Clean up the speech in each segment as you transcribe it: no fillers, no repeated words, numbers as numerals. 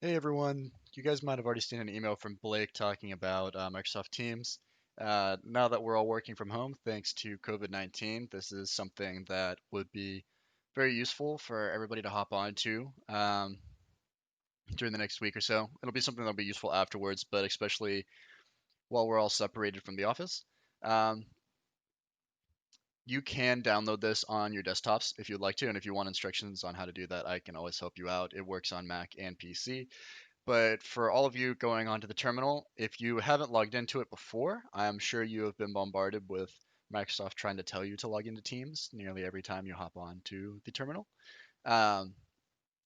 Hey everyone, you guys might have already seen an email from Blake talking about Microsoft Teams. Now that we're all working from home thanks to COVID-19, this is something that would be very useful for everybody to hop onto during the next week or so. It'll be something that'll be useful afterwards, but especially while we're all separated from the office. Um, you can download this on your desktops if you'd like to, and if you want instructions on how to do that, I can always help you out. It works on Mac and PC. But for all of you going onto the terminal, if you haven't logged into it before, I'm sure you have been bombarded with Microsoft trying to tell you to log into Teams nearly every time you hop onto the terminal. Um,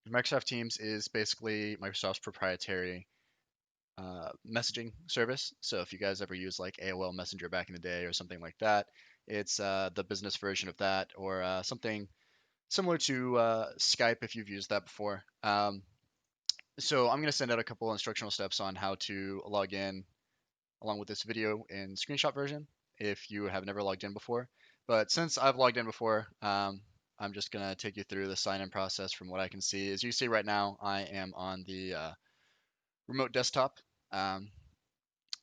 Microsoft Teams is basically Microsoft's proprietary messaging service. So if you guys ever use like AOL Messenger back in the day or something like that, it's the business version of that, or something similar to Skype if you've used that before. So I'm going to send out a couple instructional steps on how to log in along with this video in screenshot version if you have never logged in before. But since I've logged in before, I'm just going to take you through the sign in process from what I can see. As you see right now, I am on the remote desktop. Um,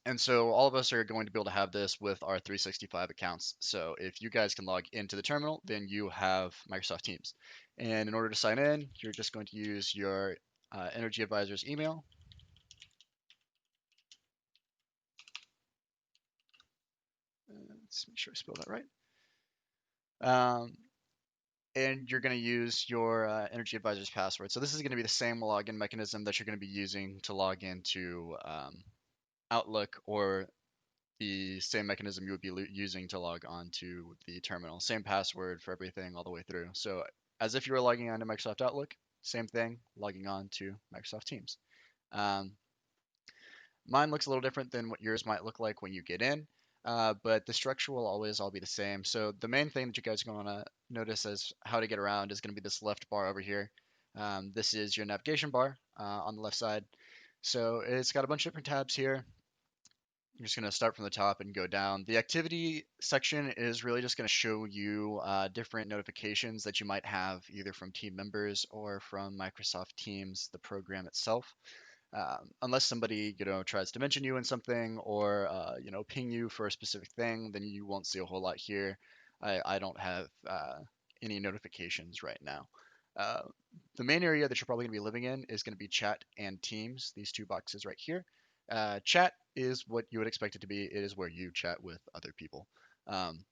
and so all of us are going to be able to have this with our 365 accounts. So if you guys can log into the terminal, then you have Microsoft Teams. And in order to sign in, you're just going to use your Energy Advisor's email. Let's make sure I spell that right. Um, and you're going to use your Energy Advisor's password. So this is going to be the same login mechanism that you're going to be using to log into Outlook, or the same mechanism you would be using to log on to the terminal. Same password for everything all the way through. So as if you were logging on to Microsoft Outlook, same thing, logging on to Microsoft Teams. Um, Mine looks a little different than what yours might look like when you get in, but the structure will always all be the same. So the main thing that you guys are going to notice as how to get around is going to be this left bar over here. This is your navigation bar on the left side. So it's got a bunch of different tabs here. You're just going to start from the top and go down. The activity section is really just going to show you different notifications that you might have either from team members or from Microsoft Teams, the program itself. Unless somebody tries to mention you in something, or ping you for a specific thing, then you won't see a whole lot here. I don't have any notifications right now. Uh, the main area that you're probably going to be living in is going to be chat and teams, these two boxes right here. Chat is what you would expect it to be. It is where you chat with other people. Um,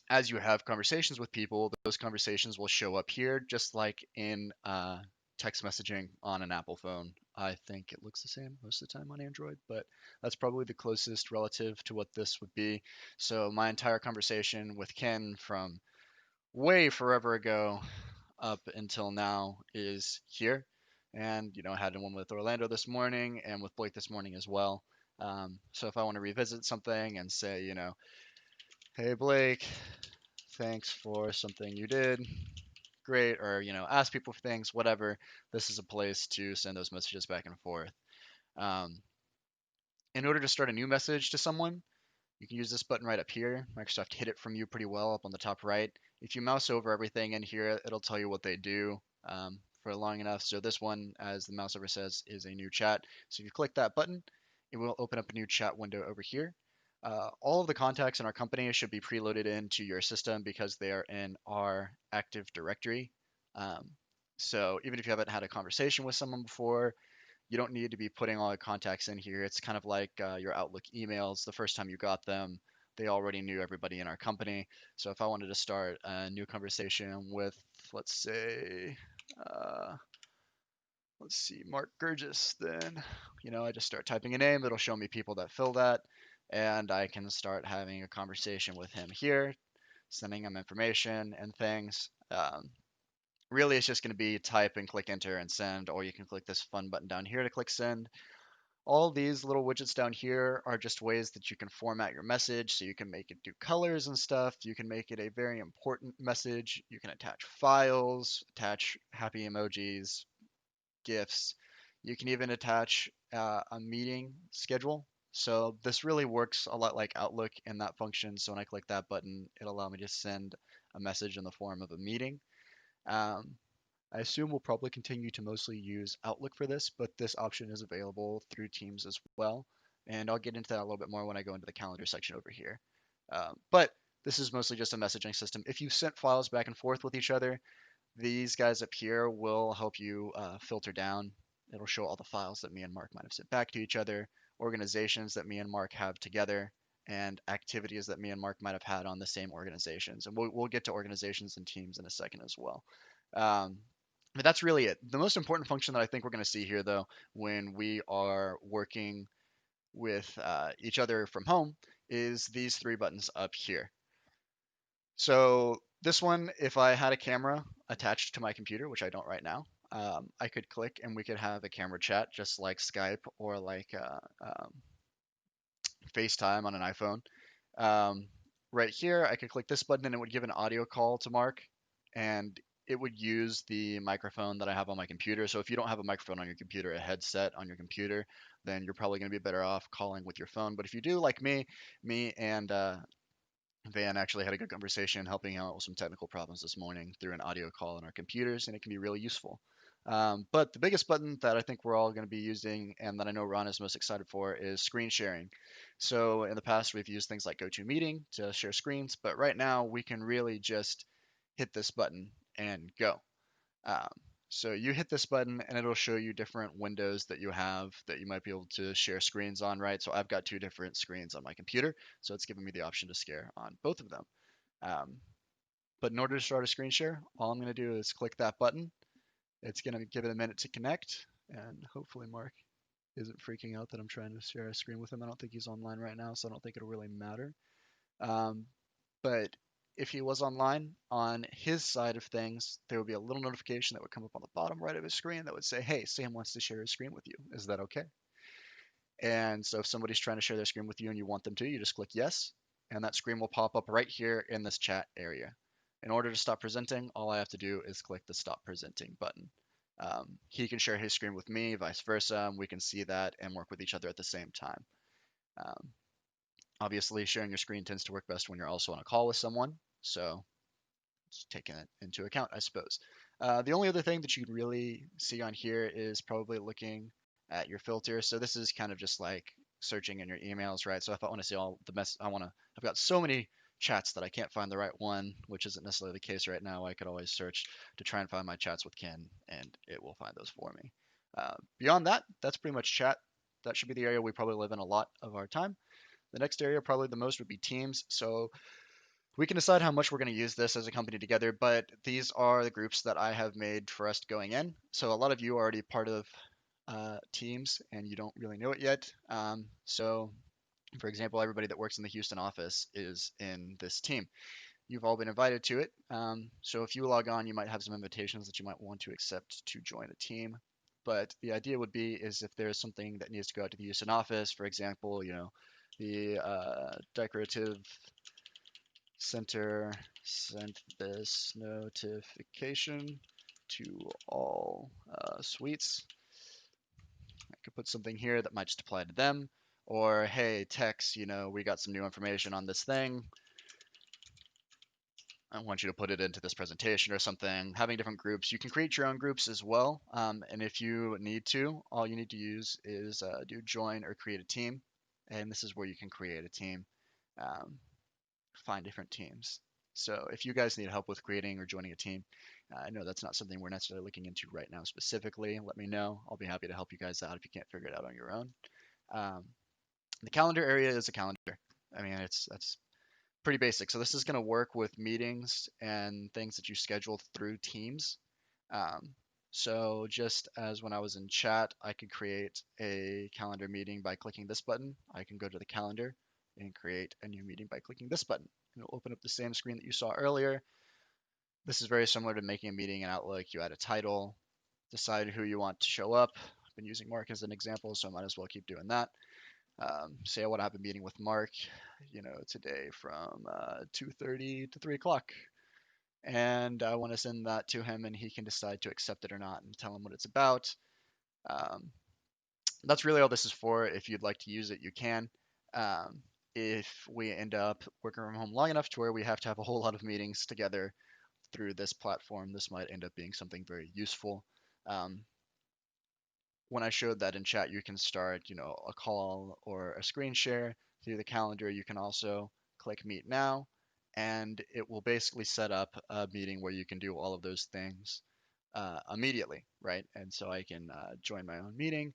as you have conversations with people, those conversations will show up here, just like in text messaging on an Apple phone. I think it looks the same most of the time on Android, but that's probably the closest relative to what this would be. So my entire conversation with Ken from way forever ago up until now is here. And, I had one with Orlando this morning and with Blake this morning as well. So if I want to revisit something and say, hey, Blake, thanks for something you did, great, or ask people for things, whatever, this is a place to send those messages back and forth. um, in order to start a new message to someone, you can use this button right up here. Microsoft hid it from you pretty well up on the top right. If you mouse over everything in here, it'll tell you what they do for long enough. So this one, as the mouse over says, is a new chat. So if you click that button, it will open up a new chat window over here. All of the contacts in our company should be preloaded into your system because they are in our Active Directory. Um, so even if you haven't had a conversation with someone before, you don't need to be putting all the contacts in here. It's kind of like your Outlook emails. The first time you got them, they already knew everybody in our company. So if I wanted to start a new conversation with, let's say, uh, let's see, Mark Gurgis, then, I just start typing a name. It'll show me people that fill that. And I can start having a conversation with him here, sending him information and things. Really, it's just going to be type and click enter and send, or you can click this fun button down here to click send. All these little widgets down here are just ways that you can format your message. So you can make it do colors and stuff. You can make it a very important message. You can attach files, attach happy emojis, GIFs. You can even attach a meeting schedule. So this really works a lot like Outlook in that function. So when I click that button, it'll allow me to send a message in the form of a meeting. Um, I assume we'll probably continue to mostly use Outlook for this, but this option is available through Teams as well. And I'll get into that a little bit more when I go into the calendar section over here. But this is mostly just a messaging system. If you sent files back and forth with each other, these guys up here will help you filter down. It'll show all the files that me and Mark might have sent back to each other, organizations that me and Mark have together, and activities that me and Mark might have had on the same organizations. And we'll get to organizations and teams in a second as well. Um, but that's really it. The most important function that I think we're going to see here, though, when we are working with each other from home, is these three buttons up here. So this one, if I had a camera attached to my computer, which I don't right now, I could click and we could have a camera chat just like Skype or like FaceTime on an iPhone. Um, right here, I could click this button and it would give an audio call to Mark, and it would use the microphone that I have on my computer. So if you don't have a microphone on your computer, a headset on your computer, then you're probably going to be better off calling with your phone. But if you do, like me and Van actually had a good conversation helping out with some technical problems this morning through an audio call on our computers, and it can be really useful. But the biggest button that I think we're all going to be using and that I know Ron is most excited for is screen sharing. So in the past, we've used things like GoToMeeting to share screens, but right now we can really just hit this button and go. Um, so you hit this button and it'll show you different windows that you have that you might be able to share screens on, right? So I've got two different screens on my computer, so it's giving me the option to share on both of them. Um, but in order to start a screen share, all I'm going to do is click that button. It's going to give it a minute to connect, and hopefully Mark isn't freaking out that I'm trying to share a screen with him. I don't think he's online right now, so I don't think it'll really matter. Um, but if he was online on his side of things, there would be a little notification that would come up on the bottom right of his screen that would say, "Hey, Sam wants to share his screen with you. Is that okay?" And so if somebody's trying to share their screen with you and you want them to, you just click yes, and that screen will pop up right here in this chat area. In order to stop presenting, all I have to do is click the stop presenting button. He can share his screen with me, vice versa, and we can see that and work with each other at the same time. Um, Obviously, sharing your screen tends to work best when you're also on a call with someone, so just taking it into account, I suppose. The only other thing that you can really see on here is probably looking at your filter. So this is kind of just like searching in your emails, right? So if I want to see all the mess, I've got so many chats that I can't find the right one, which isn't necessarily the case right now. I could always search to try and find my chats with Ken, and it will find those for me. Beyond that, that's pretty much chat. That should be the area we probably live in a lot of our time. The next area, probably the most, would be Teams. So we can decide how much we're going to use this as a company together, but these are the groups that I have made for us going in. So a lot of you are already part of Teams and you don't really know it yet. So, for example, everybody that works in the Houston office is in this team. You've all been invited to it. So if you log on, you might have some invitations that you might want to accept to join a team. But the idea would be is if there's something that needs to go out to the Houston office, for example, the decorative center sent this notification to all suites. I could put something here that might just apply to them. Or, hey, Tex, we got some new information on this thing. I want you to put it into this presentation or something. Having different groups. You can create your own groups as well. And if you need to, all you need to use is do join or create a team. And this is where you can create a team. Find different teams. So if you guys need help with creating or joining a team, I know that's not something we're necessarily looking into right now specifically. Let me know. I'll be happy to help you guys out if you can't figure it out on your own. Um, the calendar area is a calendar. I mean, that's pretty basic. So this is going to work with meetings and things that you schedule through Teams. Um, so just as when I was in chat, I could create a calendar meeting by clicking this button. I can go to the calendar and create a new meeting by clicking this button. It'll open up the same screen that you saw earlier. This is very similar to making a meeting in Outlook. You add a title, decide who you want to show up. I've been using Mark as an example, so I might as well keep doing that. Say I want to have a meeting with Mark, today from 2:30 to 3 o'clock. And I want to send that to him, and he can decide to accept it or not and tell him what it's about. Um, that's really all this is for. If you'd like to use it, you can. If we end up working from home long enough to where we have to have a whole lot of meetings together through this platform, this might end up being something very useful. Um, when I showed that in chat, you can start, a call or a screen share through the calendar. You can also click Meet Now, and it will basically set up a meeting where you can do all of those things immediately, right? And so I can join my own meeting,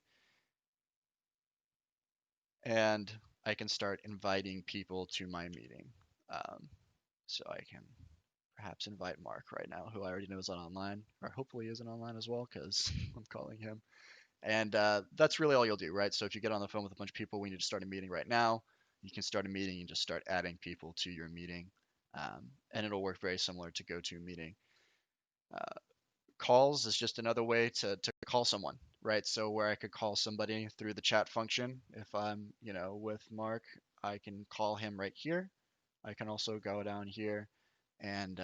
and I can start inviting people to my meeting. So I can perhaps invite Mark right now, who I already know is on online, or hopefully isn't online as well, because I'm calling him. And that's really all you'll do, right? So if you get on the phone with a bunch of people, we need to start a meeting right now. You can start a meeting and just start adding people to your meeting. And it'll work very similar to GoToMeeting. Uh, Calls is just another way to call someone, right? So where I could call somebody through the chat function, if I'm, with Mark, I can call him right here. I can also go down here and,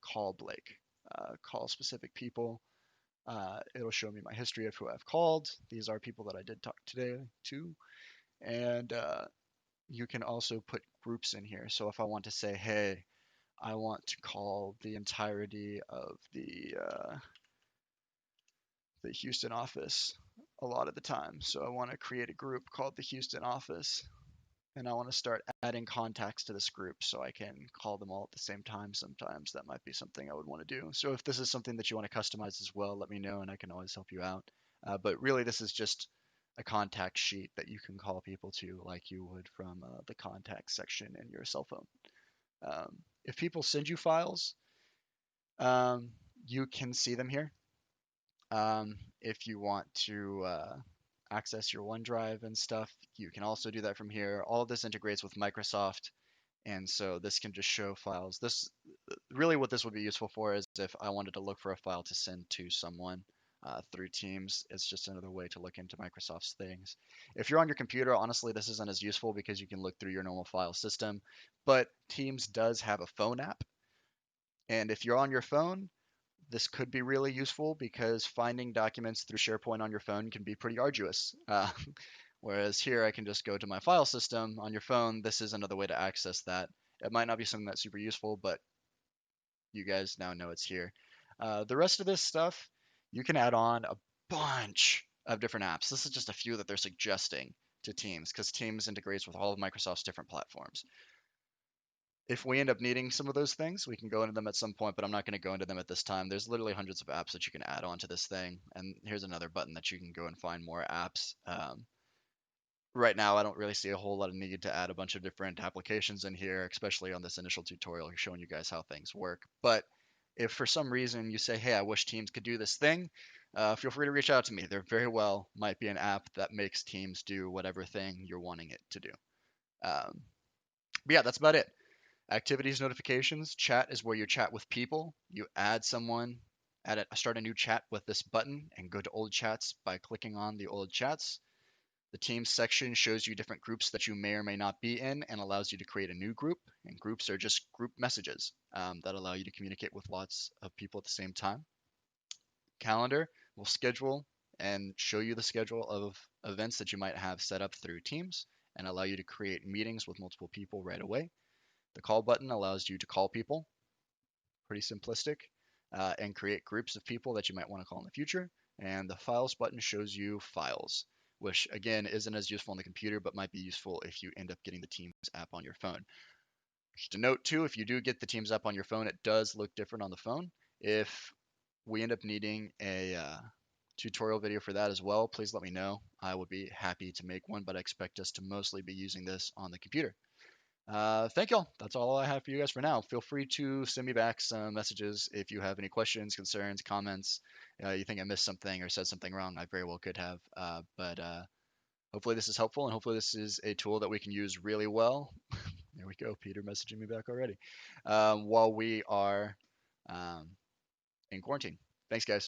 call Blake, call specific people. It'll show me my history of who I've called. These are people that I did talk today to. And you can also put groups in here. So if I want to say, hey, I want to call the entirety of the Houston office a lot of the time. So I want to create a group called the Houston office, and I want to start adding contacts to this group so I can call them all at the same time. Sometimes that might be something I would want to do. So if this is something that you want to customize as well, let me know and I can always help you out. But really, this is just a contact sheet that you can call people to like you would from the contact section in your cell phone. If people send you files, um, you can see them here. If you want to access your OneDrive and stuff, you can also do that from here. All of this integrates with Microsoft, and so this can just show files. This really what this would be useful for is if I wanted to look for a file to send to someone through Teams. It's just another way to look into Microsoft's things. If you're on your computer, honestly, this isn't as useful because you can look through your normal file system, but Teams does have a phone app, and if you're on your phone, this could be really useful because finding documents through SharePoint on your phone can be pretty arduous. Whereas here, I can just go to my file system on your phone. This is another way to access that. It might not be something that's super useful, but you guys now know it's here. The rest of this stuff, you can add on a bunch of different apps. This is just a few that they're suggesting to Teams because Teams integrates with all of Microsoft's different platforms. If we end up needing some of those things, we can go into them at some point, but I'm not going to go into them at this time. There's literally hundreds of apps that you can add on to this thing. And here's another button that you can go and find more apps. Right now, I don't really see a whole lot of need to add a bunch of different applications in here, especially on this initial tutorial showing you guys how things work. But if for some reason you say, hey, I wish Teams could do this thing, feel free to reach out to me. There very well might be an app that makes Teams do whatever thing you're wanting it to do. But yeah, that's about it. Activities, notifications, chat is where you chat with people. You add someone, start a new chat with this button, and go to old chats by clicking on the old chats. The teams section shows you different groups that you may or may not be in and allows you to create a new group. And groups are just group messages that allow you to communicate with lots of people at the same time. Calendar will schedule and show you the schedule of events that you might have set up through Teams and allow you to create meetings with multiple people right away. The call button allows you to call people, pretty simplistic, and create groups of people that you might want to call in the future. And the files button shows you files, which again isn't as useful on the computer, but might be useful if you end up getting the Teams app on your phone. Just a note too, if you do get the Teams app on your phone, it does look different on the phone. If we end up needing a tutorial video for that as well, please let me know. I would be happy to make one, but I expect us to mostly be using this on the computer. Thank y'all. That's all I have for you guys for now. Feel free to send me back some messages if you have any questions, concerns, comments. You think I missed something or said something wrong. I very well could have. But hopefully this is helpful and hopefully this is a tool that we can use really well. There we go. Peter messaging me back already. While we are in quarantine. Thanks, guys.